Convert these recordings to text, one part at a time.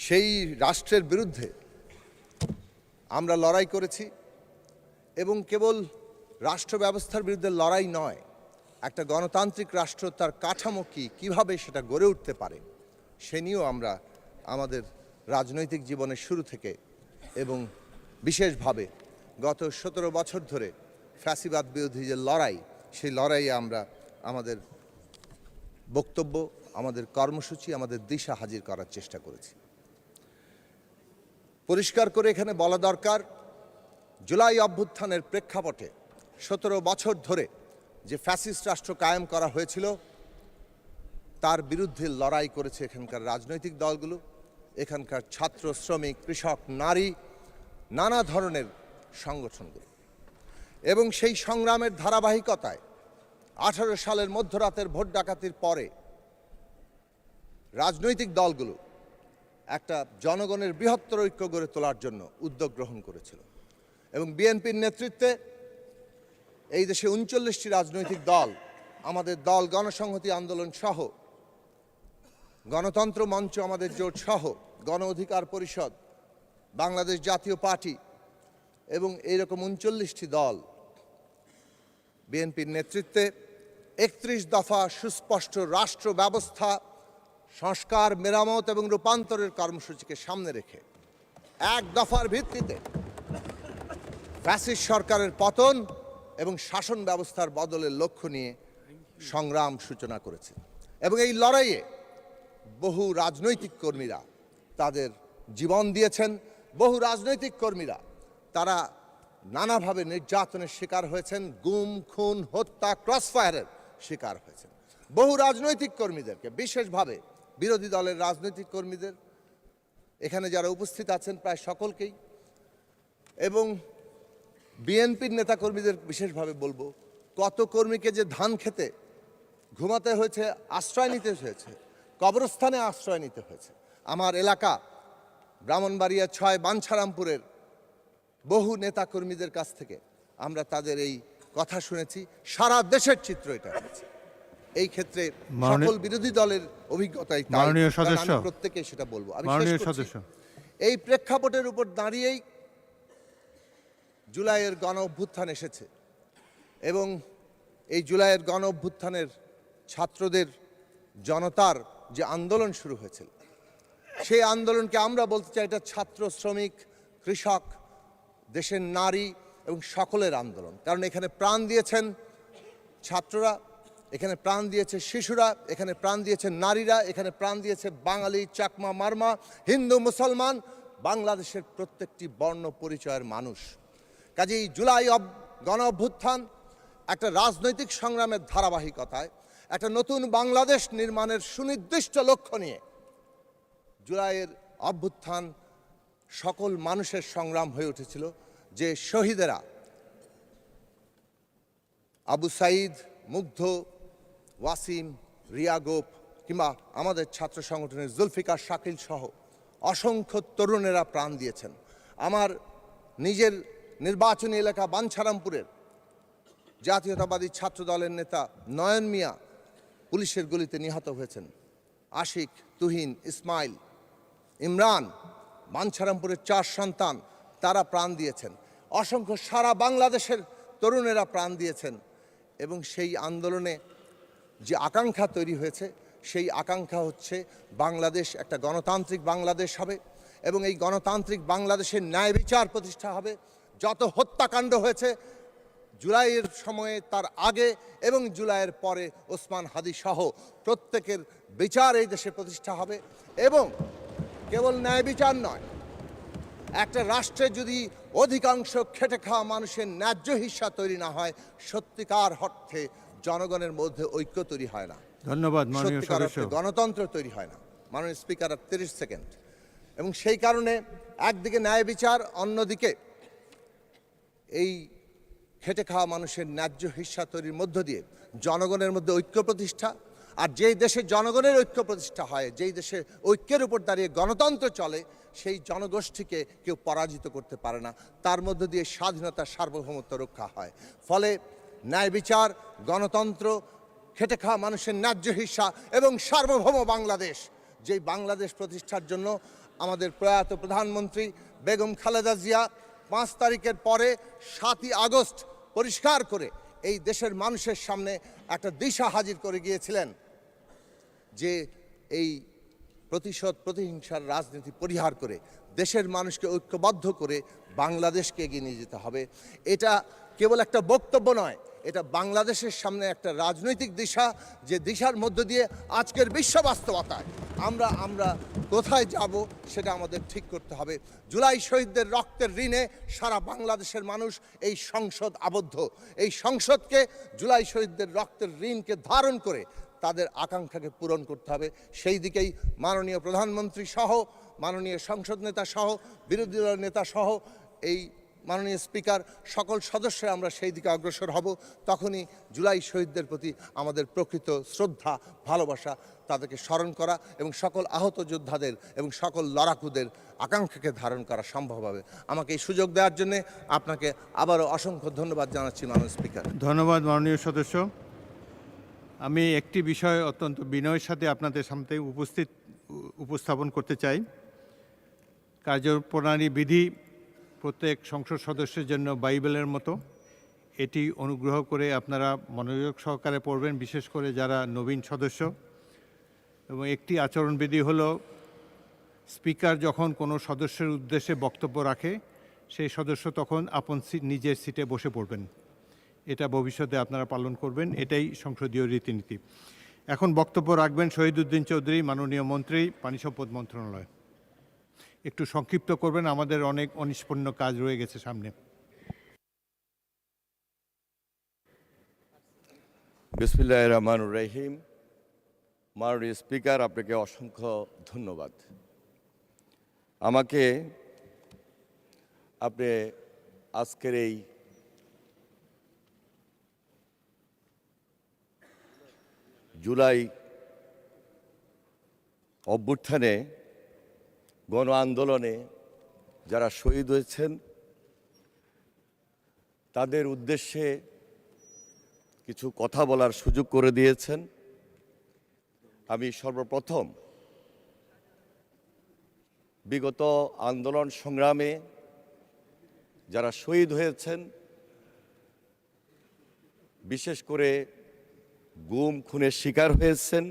সেই রাষ্ট্রের বিরুদ্ধে আমরা লড়াই করেছি এবং কেবল রাষ্ট্র ব্যবস্থার বিরুদ্ধে লড়াই নয়, একটা গণতান্ত্রিক রাষ্ট্র তার কাঠামো কীভাবে সেটা গড়ে উঠতে পারে সে নিয়েও আমরা আমাদের রাজনৈতিক জীবনের শুরু থেকে এবং বিশেষভাবে গত 17 বছর ধরে ফ্যাসিবাদ বিরোধী যে লড়াই, সেই লড়াইয়ে আমরা আমাদের বক্তব্য, আমাদের কর্মসূচি, আমাদের দিশা হাজির করার চেষ্টা করেছি। পরিষ্কার করে এখানে বলা দরকার, জুলাই অভ্যুত্থানের প্রেক্ষাপটে 17 বছর ধরে যে ফ্যাসিস্ট রাষ্ট্র কায়েম করা হয়েছিল তার বিরুদ্ধে লড়াই করেছে এখানকার রাজনৈতিক দলগুলো, এখানকার ছাত্র, শ্রমিক, কৃষক, নারী, নানা ধরনের সংগঠনগুলো। এবং সেই সংগ্রামের ধারাবাহিকতায় 18 সালের মধ্যরাতের ভোট ডাকাতির পরে রাজনৈতিক দলগুলো একটা জনগণের বৃহত্তর ঐক্য গড়ে তোলার জন্য উদ্যোগ গ্রহণ করেছিল এবং বিএনপির নেতৃত্বে এই দেশে 39টি রাজনৈতিক দল, আমাদের দল, গণসংহতি আন্দোলন সহ, গণতন্ত্র মঞ্চ আমাদের জোট সহ, গণ অধিকার পরিষদ, বাংলাদেশ জাতীয় পার্টি এবং এইরকম 39টি দল বিএনপির নেতৃত্বে 31 দফা সুস্পষ্ট রাষ্ট্র ব্যবস্থা সংস্কার, মেরামত এবং রূপান্তরের কর্মসূচিকে সামনে রেখে এক দফার ভিত্তিতে ফ্যাসিস্ট সরকারের পতন এবং শাসন ব্যবস্থার বদলের লক্ষ্য নিয়ে সংগ্রাম সূচনা করেছে। এবং এই লড়াইয়ে বহু রাজনৈতিক কর্মীরা তাদের জীবন দিয়েছেন, বহু রাজনৈতিক কর্মীরা তারা নানাভাবে নির্যাতনের শিকার হয়েছেন, গুম, খুন, হত্যা, ক্রসফায়ারের শিকার হয়েছেন। বহু রাজনৈতিক কর্মীদেরকে, বিশেষভাবে বিরোধী দলের রাজনৈতিক কর্মীদের, এখানে যারা উপস্থিত আছেন প্রায় সকলকেই, এবং বিএনপির নেতাকর্মীদের বিশেষভাবে বলবো, কত কর্মীকে যে ধান খেতে ঘুমাতে হয়েছে, আশ্রয় নিতে হয়েছে, কবরস্থানে আশ্রয় নিতে হয়েছে। আমার এলাকা ব্রাহ্মণবাড়িয়া 6 বাঞ্ছারামপুরের বহু নেতাকর্মীদের কাছ থেকে আমরা তাদের এই কথা শুনেছি। সারা দেশের চিত্র এটা হয়েছে। এই ক্ষেত্রে সকল বিরোধী দলের অভিজ্ঞতাই প্রত্যেকে সেটা বলবো। আমি এই প্রেক্ষাপটের উপর দাঁড়িয়েই জুলাইয়ের গণ অভ্যুত্থান এসেছে এবং এই জুলাইয়ের গণ অভ্যুত্থানের ছাত্রদের, জনতার যে আন্দোলন শুরু হয়েছিল, সেই আন্দোলনকে আমরা বলতে চাই এটা ছাত্র, শ্রমিক, কৃষক, দেশের নারী এবং সকলের আন্দোলন। কারণ এখানে প্রাণ দিয়েছেন ছাত্ররা, এখানে প্রাণ দিয়েছে শিশুরা, এখানে প্রাণ দিয়েছে নারীরা, এখানে প্রাণ দিয়েছে বাঙালি, চাকমা, মারমা, হিন্দু, মুসলমান, বাংলাদেশের প্রত্যেকটি বর্ণ পরিচয়ের মানুষ। কাজেই জুলাই গণ অভ্যুত্থান একটা রাজনৈতিক সংগ্রামের ধারাবাহিকতায় একটা নতুন বাংলাদেশ নির্মাণের সুনির্দিষ্ট লক্ষ্য নিয়ে জুলাইয়ের অভ্যুত্থান সকল মানুষের সংগ্রাম হয়ে উঠেছিল। যে শহীদেরা আবু সাঈদ, মুগ্ধ, ওয়াসিম, রিয়া গোপ কিংবা আমাদের ছাত্র সংগঠনের জুলফিকার শাকিল সহ অসংখ্য তরুণেরা প্রাণ দিয়েছেন। আমার নিজের নির্বাচনী এলাকা বাঞ্ছারামপুরের জাতীয়তাবাদী ছাত্র দলের নেতা নয়ন মিয়া পুলিশের গুলিতে নিহত হয়েছেন। আশিক, তুহিন, ইসমাইল, ইমরান, বাঞ্ছারামপুরের 4 সন্তান, তারা প্রাণ দিয়েছেন। অসংখ্য সারা বাংলাদেশের তরুণেরা প্রাণ দিয়েছেন এবং সেই আন্দোলনে যে আকাঙ্ক্ষা তৈরি হয়েছে, সেই আকাঙ্ক্ষা হচ্ছে বাংলাদেশ একটা গণতান্ত্রিক বাংলাদেশ হবে এবং এই গণতান্ত্রিক বাংলাদেশের ন্যায় বিচার প্রতিষ্ঠা হবে। যত হত্যাকাণ্ড হয়েছে জুলাইয়ের সময়ে, তার আগে এবং জুলাইয়ের পরে ওসমান হাদি সহ প্রত্যেকের বিচার এই দেশে প্রতিষ্ঠা হবে। এবং কেবল ন্যায় বিচার নয়, একটা রাষ্ট্রে যদি অধিকাংশ খেটে খাওয়া মানুষের ন্যায্য হিস্সা তৈরি না হয়, সত্যিকার অর্থে জনগণের মধ্যে ঐক্য তৈরি হয় না। ধন্যবাদ। সত্যিকার অর্থে গণতন্ত্র তৈরি হয় না। মাননীয় স্পিকার, 30 সেকেন্ড। এবং সেই কারণে একদিকে ন্যায় বিচার, অন্যদিকে এই খেটে খাওয়া মানুষের ন্যায্য হিস্সা তৈরির মধ্য দিয়ে জনগণের মধ্যে ঐক্য প্রতিষ্ঠা। আর যেই দেশে জনগণের ঐক্য প্রতিষ্ঠা হয়, যেই দেশে ঐক্যের উপর দাঁড়িয়ে গণতন্ত্র চলে, সেই জনগোষ্ঠীকে কেউ পরাজিত করতে পারে না। তার মধ্য দিয়ে স্বাধীনতা, সার্বভৌমত্ব রক্ষা হয়। ফলে ন্যায় বিচার, গণতন্ত্র, খেটে খাওয়া মানুষের ন্যায্য হিস্সা এবং সার্বভৌম বাংলাদেশ যেই বাংলাদেশ প্রতিষ্ঠার জন্য আমাদের প্রয়াত প্রধানমন্ত্রী বেগম খালেদা জিয়া 5 তারিখের পরে 7ই আগস্ট পরিষ্কার করে এই দেশের মানুষের সামনে একটা দিশা হাজির করে গিয়েছিলেন যে এই প্রতিহিংসার রাজনীতি পরিহার করে দেশের মানুষকে ঐক্যবদ্ধ করে বাংলাদেশকে এগিয়ে নিয়ে যেতে হবে। এটা কেবল একটা বক্তব্য নয়, এটা বাংলাদেশের সামনে একটা রাজনৈতিক দিশা, যে দিশার মধ্য দিয়ে আজকের বিশ্ব বাস্তবতায় আমরা কোথায় যাব সেটা আমাদের ঠিক করতে হবে। জুলাই শহীদদের রক্তের ঋণে সারা বাংলাদেশের মানুষ এই সংসদ আবদ্ধ। এই সংসদকে জুলাই শহীদদের রক্তের ঋণকে ধারণ করে তাদের আকাঙ্ক্ষাকে পূরণ করতে হবে। সেই দিকেই মাননীয় প্রধানমন্ত্রী সহ, মাননীয় সংসদ নেতা সহ, বিরোধী দল নেতা সহ, এই মাননীয় স্পিকার, সকল সদস্যরা আমরা সেই দিকে অগ্রসর হব। তখনই জুলাই শহীদদের প্রতি আমাদের প্রকৃত শ্রদ্ধা, ভালোবাসা, তাদেরকে স্মরণ করা এবং সকল আহত যোদ্ধাদের এবং সকল লড়াকুদের আকাঙ্ক্ষাকে ধারণ করা সম্ভব হবে। আমাকে এই সুযোগ দেওয়ার জন্য আপনাকে আবারও অসংখ্য ধন্যবাদ জানাচ্ছি মাননীয় স্পিকার। ধন্যবাদ মাননীয় সদস্য। আমি একটি বিষয় অত্যন্ত বিনয়ের সাথে আপনাদের সামনে উপস্থাপন করতে চাই। কার্যপ্রণালী বিধি প্রত্যেক সংসদ সদস্যের জন্য বাইবেলের মতো। এটি অনুগ্রহ করে আপনারা মনোযোগ সহকারে পড়বেন, বিশেষ করে যারা নবীন সদস্য। এবং একটি আচরণবিধি হলো, স্পিকার যখন কোনো সদস্যের উদ্দেশ্যে বক্তব্য রাখে, সেই সদস্য তখন আপন নিজের সিটে বসে পড়বেন। এটা ভবিষ্যতে আপনারা পালন করবেন, এটাই সংসদীয় রীতিনীতি। এখন বক্তব্য রাখবেন শহীদউদ্দিন চৌধুরী, মাননীয় মন্ত্রী, পানি সম্পদ মন্ত্রণালয়। একটু সংক্ষিপ্ত করবেন, আমাদের অনেক অনিষ্পন্ন কাজ রয়ে গেছে সামনে। বিসমিল্লাহির রহমানির রহিম। মাননীয় স্পিকার, আপনাকে অসংখ্য ধন্যবাদ। আমাকে আপনি আজকের এই জুলাই অভ্যুত্থানে, গণ আন্দোলনে যারা শহীদ হয়েছেন তাদের উদ্দেশ্যে কিছু কথা বলার সুযোগ করে দিয়েছেন। আমি সর্বপ্রথম বিগত আন্দোলন সংগ্রামে যারা শহীদ হয়েছেন, বিশেষ করে গুম খুনের শিকার হয়েছেন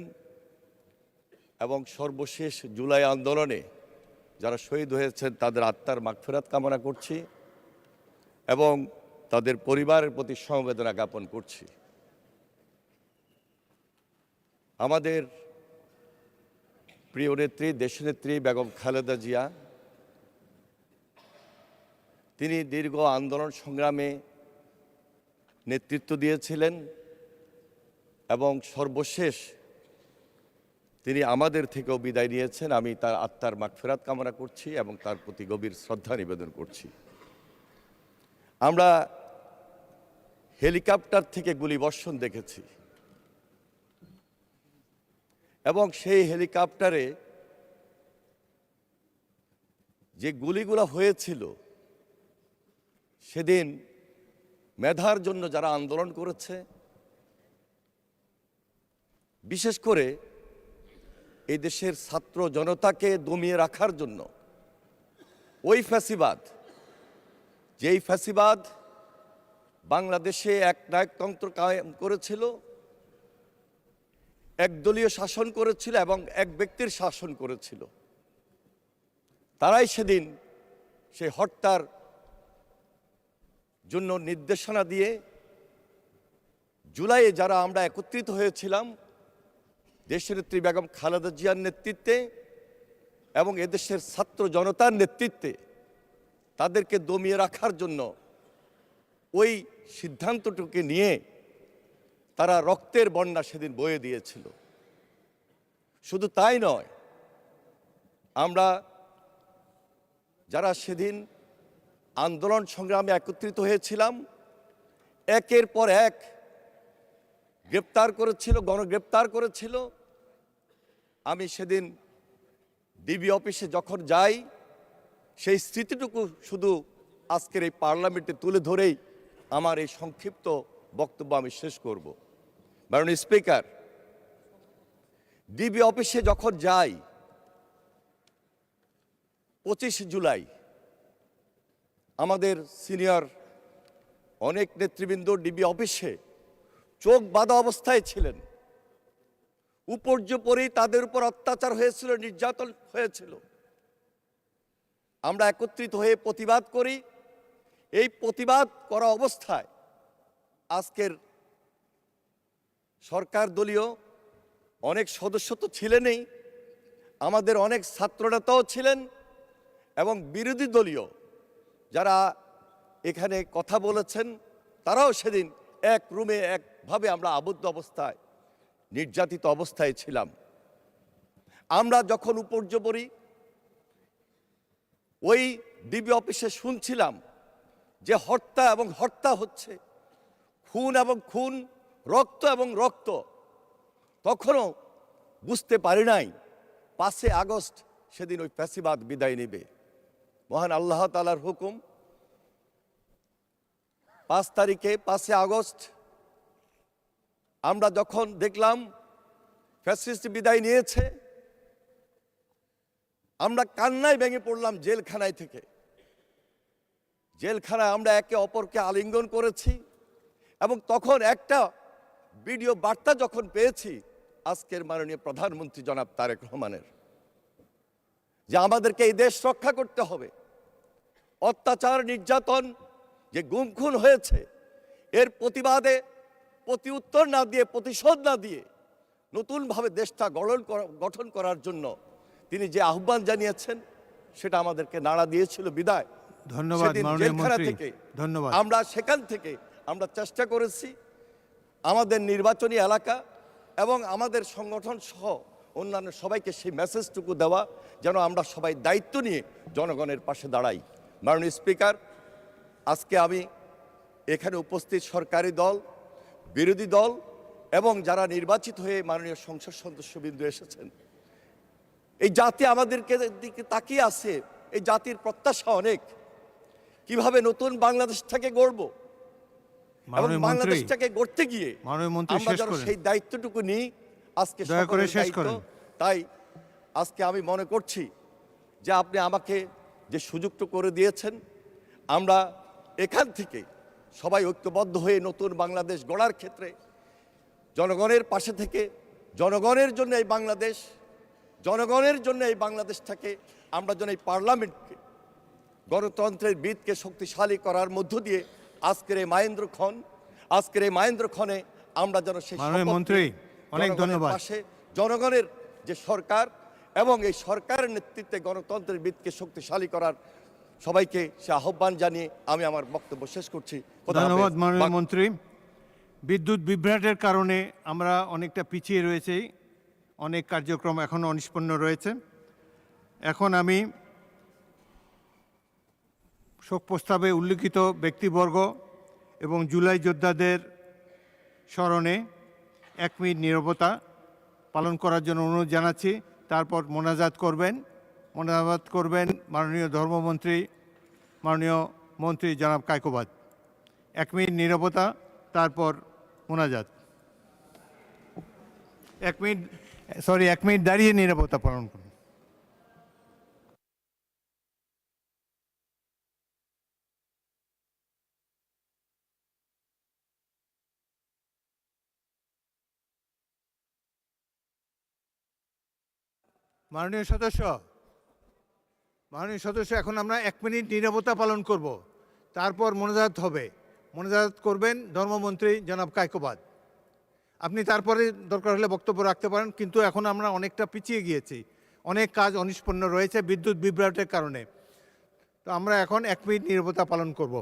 এবং সর্বশেষ জুলাই আন্দোলনে যারা শহীদ হয়েছেন তাদের আত্মার মাগফিরাত কামনা করছি এবং তাদের পরিবারের প্রতি সমবেদনা জ্ঞাপন করছি। আমাদের প্রিয় নেত্রী, দেশনেত্রী বেগম খালেদা জিয়া, তিনি দীর্ঘ আন্দোলন সংগ্রামে নেতৃত্ব দিয়েছিলেন এবং সর্বশেষ তিনি আমাদের থেকেও বিদায় নিয়েছেন। আমি তার আত্মার মাগফিরাত কামনা করছি এবং তার প্রতি গভীর শ্রদ্ধা নিবেদন করছি। আমরা হেলিকপ্টার থেকে গুলিবর্ষণ দেখেছি এবং সেই হেলিকপ্টারে যে গুলিগুলো হয়েছিল, সেদিন মেধার জন্য যারা আন্দোলন করেছে, বিশেষ করে এই দেশের ছাত্র জনতাকে দমিয়ে রাখার জন্য ওই ফ্যাসিবাদ, যেই ফ্যাসিবাদ বাংলাদেশে এক নায়কতন্ত্র কায়েম করেছিল, একদলীয় শাসন করেছিল এবং এক ব্যক্তির শাসন করেছিল, তারাই সেদিন সেই হত্যার জন্য নির্দেশনা দিয়ে জুলাইয়ে যারা আমরা একত্রিত হয়েছিলাম দেশনেত্রী বেগম খালেদা জিয়ার নেতৃত্বে এবং এদেশের ছাত্র জনতার নেতৃত্বে, তাদেরকে দমিয়ে রাখার জন্য ওই সিদ্ধান্তটুকে নিয়ে তারা রক্তের বন্যা সেদিন বয়ে দিয়েছিল। শুধু তাই নয়, আমরা যারা সেদিন আন্দোলন সংগ্রামে একত্রিত হয়েছিলাম, একের পর এক গ্রেপ্তার করেছিল, গণগ্রেপ্তার করেছিল। আমি সেদিন ডিবি অফিসে যখন যাই, সেই স্মৃতিটুকু শুধু আজকের এই পার্লামেন্টে তুলে ধরেই আমার এই সংক্ষিপ্ত বক্তব্য আমি শেষ করব। মাননীয় স্পিকার, ডিবি অফিসে যখন যাই 25 জুলাই আমাদের সিনিয়র অনেক নেতৃবৃন্দ ডিবি অফিসে চোখ বাঁধা অবস্থায় ছিলেন। উপর্যুপরি তাদের উপর অত্যাচার হয়েছিল, নির্যাতন হয়েছিল। আমরা একত্রিত হয়ে প্রতিবাদ করি। এই প্রতিবাদ করা অবস্থায় আজকের সরকার দলীয় অনেক সদস্য তো ছিলেনই, আমাদের অনেক ছাত্রনেতাও ছিলেন এবং বিরোধী দলীয় যারা এখানে কথা বলেছেন তারাও সেদিন এক রুমে একভাবে আমরা আবদ্ধ অবস্থায়, নির্যাতিত অবস্থায় ছিলাম। আমরা যখন উপর্যুপরি ওই ডিবি অফিসে শুনছিলাম যে হত্যা এবং হত্যা হচ্ছে, খুন এবং খুন, রক্ত এবং রক্ত, তখনও বুঝতে পারি নাই 5 আগস্ট সেদিন ওই ফ্যাসিবাদ বিদায় নেবে। মহান আল্লাহ তাআলার হুকুম, 5 তারিখে 5 আগস্ট আমরা যখন দেখলাম ফ্যাসিস্ট বিদায় নিয়েছে, আমরা কান্নায় ভেঙে পড়লাম। জেলখানায় থেকে জেলখানায় আমরা একে অপরকে আলিঙ্গন করেছি এবং তখন একটা ভিডিও বার্তা যখন পেয়েছি আজকের মাননীয় প্রধানমন্ত্রী জনাব তারেক রহমানের, যে আমাদেরকে এই দেশ রক্ষা করতে হবে, অত্যাচার নির্যাতন যে গুম খুন হয়েছে এর প্রতিবাদে প্রতি উত্তর না দিয়ে, প্রতিশোধ না দিয়ে নতুনভাবে দেশটা গঠন করার জন্য তিনি যে আহ্বান জানিয়েছেন সেটা আমাদেরকে নাড়া দিয়েছিল। বিদায় ধন্যবাদ মাননীয় মন্ত্রী, ধন্যবাদ। আমরা সেখান থেকে আমরা চেষ্টা করেছি আমাদের নির্বাচনী এলাকা এবং আমাদের সংগঠন সহ অন্যান্য সবাইকে সেই মেসেজটুকু দেওয়া যেন আমরা সবাই দায়িত্ব নিয়ে জনগণের পাশে দাঁড়াই। মাননীয় স্পিকার, আজকে আমি এখানে উপস্থিত সরকারি দল, বিরোধী দল এবং যারা নির্বাচিত হয়ে মাননীয় সংসদ সদস্যবৃন্দ এসেছেন, এই জাতি আমাদেরকে দিকে তাকিয়ে আছে। এই জাতির প্রত্যাশা অনেক, কিভাবে নতুন বাংলাদেশটাকে গড়ব এবং বাংলাদেশটাকে গড়তে গিয়ে আমরা যেন সেই দায়িত্বটুকু নিই। আজকে তাই আজকে আমি মনে করছি যে আপনি আমাকে যে সুযোগটা করে দিয়েছেন, আমরা এখান থেকে সবাই ঐক্যবদ্ধ হয়ে নতুন বাংলাদেশ গড়ার ক্ষেত্রে জনগণের পাশে থেকে, জনগণের জন্য এই বাংলাদেশ, জনগণের জন্য এই বাংলাদেশটাকে আমরা যেন এই পার্লামেন্টকে, গণতন্ত্রের ভিতকে শক্তিশালী করার মধ্য দিয়ে আজকের এই মাহেন্দ্রক্ষণে আমরা যেন সেই মন্ত্রী অনেক ধন্যবাদ পাশে জনগণের যে সরকার এবং এই সরকারের নেতৃত্বে গণতন্ত্রের ভিতকে শক্তিশালী করার সবাইকে সে আহ্বান জানিয়ে আমি আমার বক্তব্য শেষ করছি। ধন্যবাদ মাননীয় মন্ত্রী। বিদ্যুৎ বিভ্রাটের কারণে আমরা অনেকটা পিছিয়ে রয়েছি, অনেক কার্যক্রম এখনও অনিষ্পন্ন রয়েছে। এখন আমি শোক প্রস্তাবে উল্লিখিত ব্যক্তিবর্গ এবং জুলাই যোদ্ধাদের স্মরণে 1 মিনিট নীরবতা পালন করার জন্য অনুরোধ জানাচ্ছি। তারপর মোনাজাত করবেন মাননীয় ধর্মমন্ত্রী, মাননীয় মন্ত্রী জনাব কায়কোবাদ। 1 মিনিট নীরবতা, তারপর মোনাজাত। 1 মিনিট দাঁড়িয়ে নীরবতা পালন করুন। মাননীয় সদস্য, এখন আমরা 1 মিনিট নীরবতা পালন করব, তারপর মোনাজাত হবে। মোনাজাত করবেন ধর্মমন্ত্রী জনাব কায়কোবাদ। আপনি তারপরে দরকার হলে বক্তব্য রাখতে পারেন, কিন্তু এখন আমরা অনেকটা পিছিয়ে গিয়েছি, অনেক কাজ অনিষ্পন্ন রয়েছে বিদ্যুৎ বিভ্রাটের কারণে। তো আমরা এখন 1 মিনিট নীরবতা পালন করব।